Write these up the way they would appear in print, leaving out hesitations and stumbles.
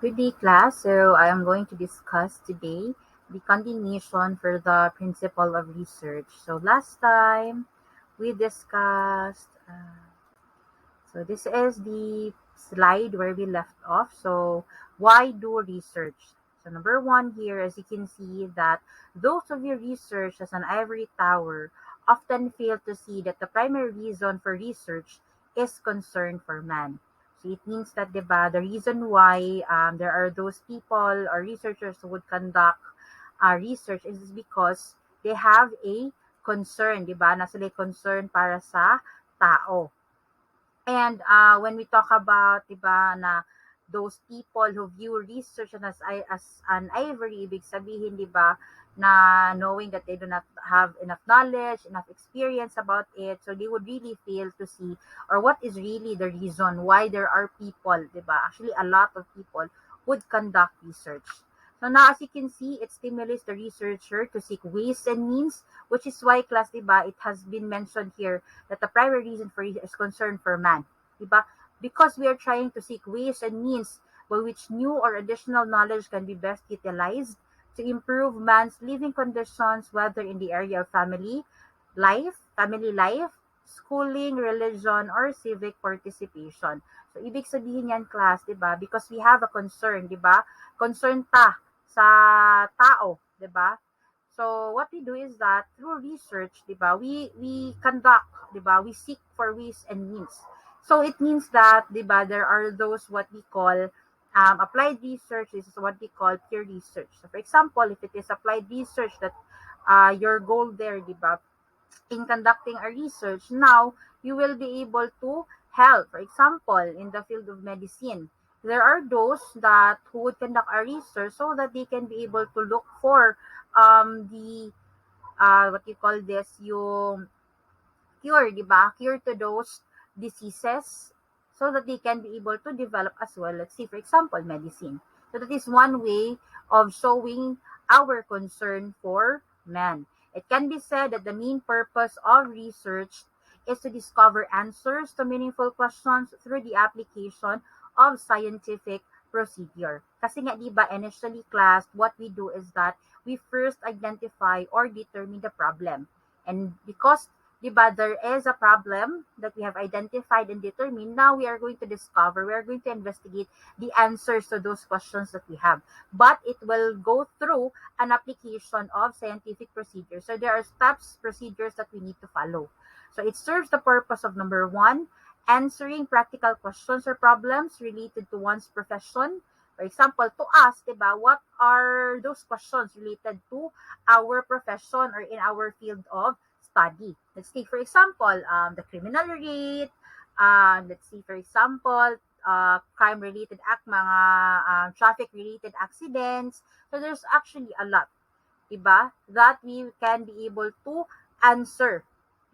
Good day, class. So I am going to discuss today the continuation for the principle of research. So last time we discussed, so this is the slide where we left off. So why do research? So number one here, as you can see that those of you research as an ivory tower often fail to see that the primary reason for research is concern for man. So it means that, diba, the reason why there are those people or researchers who would conduct research is because they have a concern, diba? Na sila concern para sa tao. And when we talk about, 'di ba, na those people who view research as an ivory, ibig sabihin, 'di ba, na knowing that they do not have enough knowledge, enough experience about it, so they would really fail to see or what is really the reason why there are people, 'di ba? Actually, a lot of people would conduct research. So now, as you can see, it stimulates the researcher to seek ways and means, which is why, class, 'di ba, it has been mentioned here that the primary reason for it is concern for man. Diba? Because we are trying to seek ways and means by which new or additional knowledge can be best utilized to improve man's living conditions, whether in the area of family life, schooling, religion, or civic participation. So, ibig sabihin yan, class, di ba? Because we have a concern, di ba? Concern sa tao, di ba? So what we do is that through research, 'di ba, we conduct, 'di ba, we seek for ways and means. So it means that, 'di ba, there are those what we call applied research. This is what we call pure research. So for example, if it is applied research that your goal there, 'di ba, in conducting a research, now you will be able to help. For example, in the field of medicine, there are those that who would conduct a research so that they can be able to look for the what you call this, yung cure, di ba? Cure to those diseases so that they can be able to develop as well. Let's see, for example, medicine. So that is one way of showing our concern for man. It can be said that the main purpose of research is to discover answers to meaningful questions through the application of scientific procedure. Kasi nga, di ba, initially class, what we do is that we first identify or determine the problem. And because, di ba, there is a problem that we have identified and determined, now we are going to discover, we are going to investigate the answers to those questions that we have. But it will go through an application of scientific procedures. So there are steps, procedures that we need to follow. So it serves the purpose of number one, answering practical questions or problems related to one's profession. For example, to us, diba, what are those questions related to our profession or in our field of study? Let's take, for example, the criminal rate. Let's see, for example, crime-related act, mga traffic-related accidents. So there's actually a lot, diba, that we can be able to answer,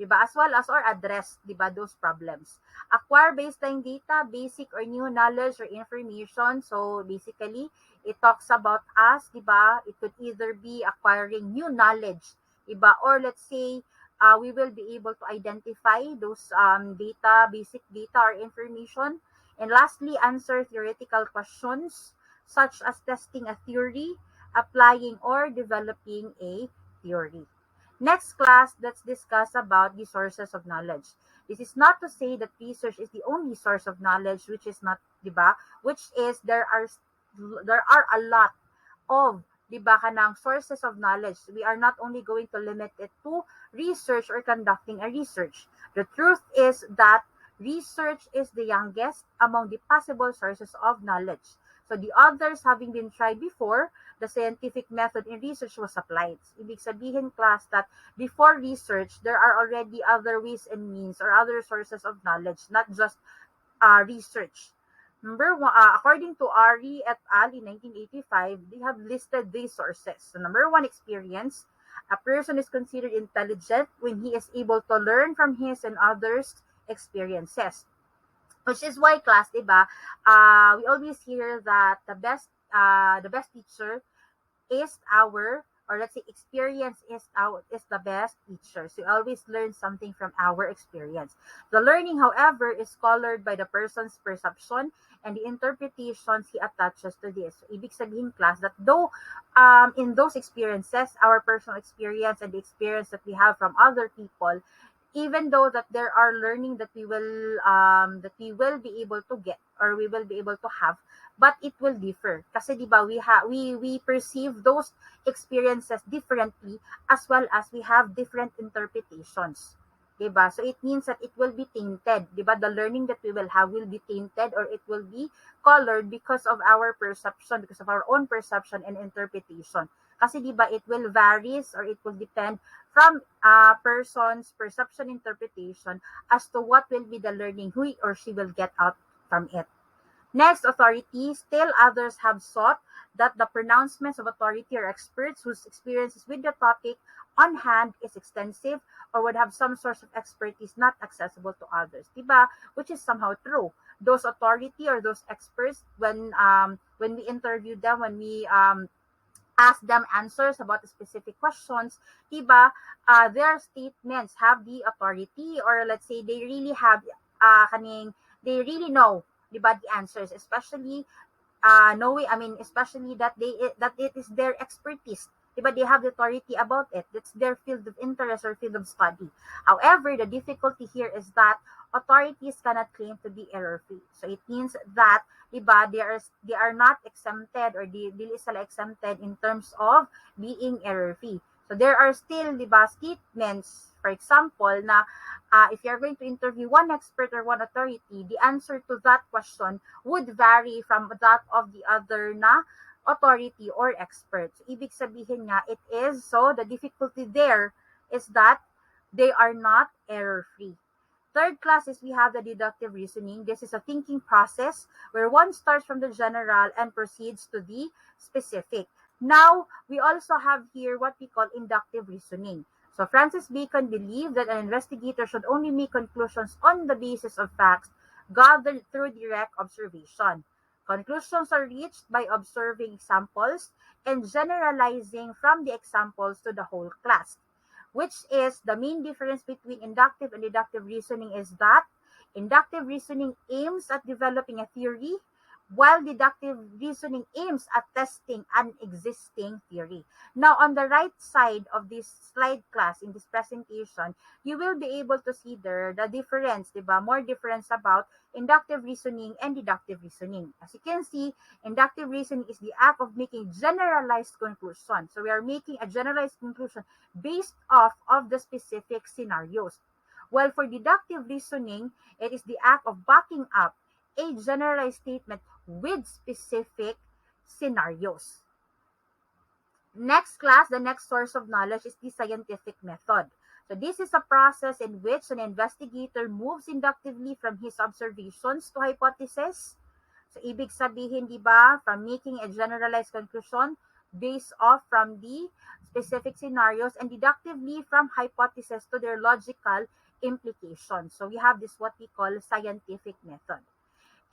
diba, as well as or address, diba, those problems. Acquire baseline data, basic or new knowledge or information. So basically, it talks about us, diba, it could either be acquiring new knowledge, diba, or let's say, we will be able to identify those data, basic data or information. And lastly, answer theoretical questions such as testing a theory, applying or developing a theory. Next class, let's discuss about the sources of knowledge. This is not to say that research is the only source of knowledge, which is not, diba? Which is there are a lot of, diba, kanang sources of knowledge. We are not only going to limit it to research or conducting a research. The truth is that research is the youngest among the possible sources of knowledge. So the others having been tried before, the scientific method in research was applied. Ibig sabihin, class, that before research, there are already other ways and means or other sources of knowledge, not just research. Number one, according to Ari et al. In 1985, they have listed these sources. So number one, experience. A person is considered intelligent when he is able to learn from his and others' experiences. Which is why, class, diba, we always hear that the best teacher is our, or let's say experience is the best teacher. So you always learn something from our experience. The learning, however, is colored by the person's perception and the interpretations he attaches to this. So, ibig sabihin, class, that though in those experiences, our personal experience and the experience that we have from other people, even though that there are learning that we will be able to get or we will be able to have, but it will differ kasi 'di ba we perceive those experiences differently, as well as we have different interpretations, 'di ba? So it means that it will be tainted, 'di ba? The learning that we will have will be tainted, or it will be colored because of our perception, because of our own perception and interpretation. Kasi 'di ba, it will varies, or it will depend from a person's perception interpretation as to what will be the learning he or she will get out from it. Next, authority. Still others have sought that the pronouncements of authority or experts whose experiences with the topic on hand is extensive or would have some source of expertise not accessible to others. Diba? Which is somehow true. Those authority or those experts, when we interview them, when we ask them answers about the specific questions, diba, their statements have the authority, or let's say they really have they really know, diba, the answers, especially knowing, especially that it is their expertise. Diba, they have the authority about it. That's their field of interest or field of study. However, the difficulty here is that authorities cannot claim to be error-free. So it means that, diba, they are not exempted, or dili sila exempted in terms of being error-free. So there are still, diba, statements, for example, na if you're going to interview one expert or one authority, the answer to that question would vary from that of the other na authority or expert. So, ibig sabihin nga, it is, so the difficulty there is that they are not error-free. Third class is we have the deductive reasoning. This is a thinking process where one starts from the general and proceeds to the specific. Now, we also have here what we call inductive reasoning. So Francis Bacon believed that an investigator should only make conclusions on the basis of facts gathered through direct observation. Conclusions are reached by observing examples and generalizing from the examples to the whole class, which is the main difference between inductive and deductive reasoning, is that inductive reasoning aims at developing a theory, while deductive reasoning aims at testing an existing theory. Now, on the right side of this slide, class, in this presentation, you will be able to see there the difference, diba? More difference about inductive reasoning and deductive reasoning. As you can see, inductive reasoning is the act of making generalized conclusion. So we are making a generalized conclusion based off of the specific scenarios. While for deductive reasoning, it is the act of backing up a generalized statement with specific scenarios. Next class, the next source of knowledge is the scientific method. So this is a process in which an investigator moves inductively from his observations to hypothesis. So ibig sabihin, di ba, from making a generalized conclusion based off from the specific scenarios, and deductively from hypothesis to their logical implications. So we have this what we call scientific method.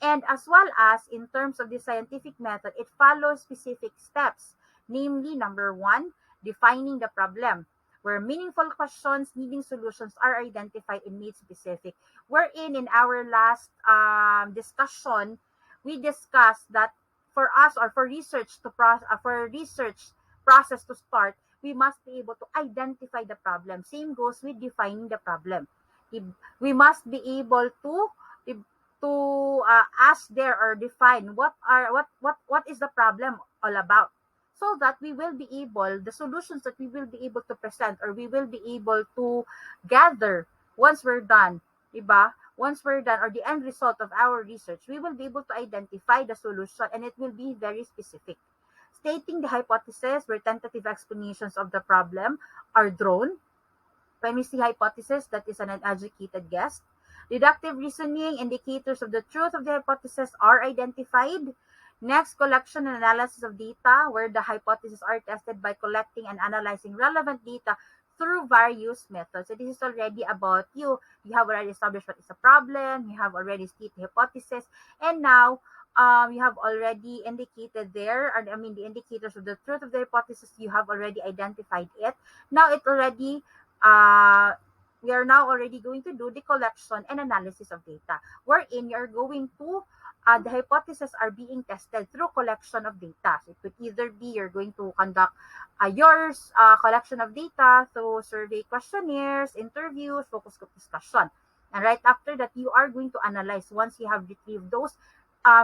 And as well as in terms of the scientific method, it follows specific steps. Namely, number one, defining the problem, where meaningful questions needing solutions are identified and made specific. Wherein in our last discussion, we discussed that for us, or for research process to start, we must be able to identify the problem. Same goes with defining the problem. We must be able to ask there, or define what is the problem all about, so that we will be able, the solutions that we will be able to present, or we will be able to gather once we're done, diba? Once we're done, or the end result of our research, we will be able to identify the solution, and it will be very specific. Stating the hypothesis, where tentative explanations of the problem are drawn. When we see hypothesis, that is an uneducated guess. Deductive reasoning, indicators of the truth of the hypothesis are identified. Next, collection and analysis of data, where the hypotheses are tested by collecting and analyzing relevant data through various methods. So this is already about you. You have already established what is a problem. You have already stated the hypothesis. And now, you have already indicated there, the indicators of the truth of the hypothesis, you have already identified it. Now, we are now already going to do the collection and analysis of data, wherein you're going to the hypotheses are being tested through collection of data. So it could either be you're going to conduct your collection of data through survey questionnaires, interviews, focus group discussion. And right after that, you are going to analyze. Once you have retrieved those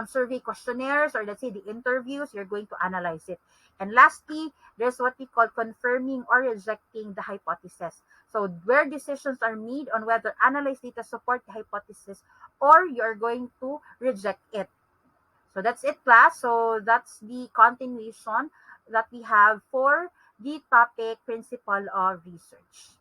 survey questionnaires, or let's say the interviews, you're going to analyze it. And lastly, there's what we call confirming or rejecting the hypothesis. So where decisions are made on whether analyzed data support the hypothesis or you're going to reject it. So that's it, class. So that's the continuation that we have for the topic principle of research.